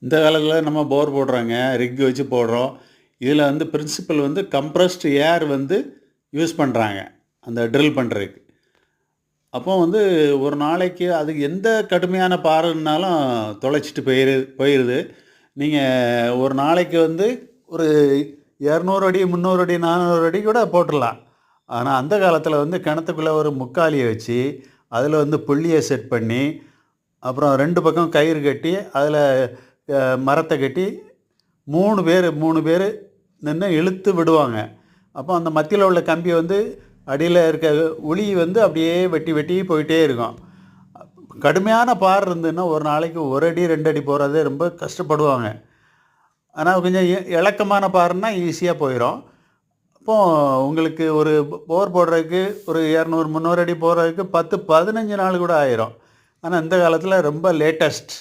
இந்த காலத்தில் நம்ம போர் போடுறோங்க, ரிக் வச்சு போடுறோம். இதில் வந்து பிரின்சிபல் வந்து கம்ப்ரஸ்டு ஏர் வந்து யூஸ் பண்ணுறாங்க அந்த ட்ரில் பண்ணுறதுக்கு. அப்போ வந்து ஒரு நாளைக்கு அது எந்த கடுமையான பாறைன்னாலும் தொலைச்சிட்டு போயிடுது. நீங்கள் ஒரு நாளைக்கு வந்து ஒரு 200 அடி 300 அடி 400 அடி கூட போட்டுடலாம். ஆனால் அந்த காலத்தில் வந்து கிணத்துக்குள்ளே ஒரு முக்காலியை வச்சு அதில் வந்து புள்ளியை செட் பண்ணி அப்புறம் 2 பக்கம் கயிறு கட்டி அதில் மரத்தை கட்டி 3 பேர் நின்று இழுத்து விடுவாங்க. அப்போ அந்த மத்தியில் உள்ள கம்பி வந்து அடியில் இருக்க உளி வந்து அப்படியே வெட்டி வெட்டி போயிட்டே இருக்கும். கடுமையான பார் இருந்ததுன்னா ஒரு நாளைக்கு 1 அடி 2 அடி போகிறதே ரொம்ப கஷ்டப்படுவாங்க. ஆனால் கொஞ்சம் இளக்கமான பாருன்னா ஈஸியாக போயிடும். அப்போது உங்களுக்கு ஒரு போர் போடுறதுக்கு ஒரு 200 300 அடி போடுறதுக்கு 10 15 நாள் கூட ஆயிரும். ஆனால் இந்த காலத்தில் ரொம்ப லேட்டஸ்ட்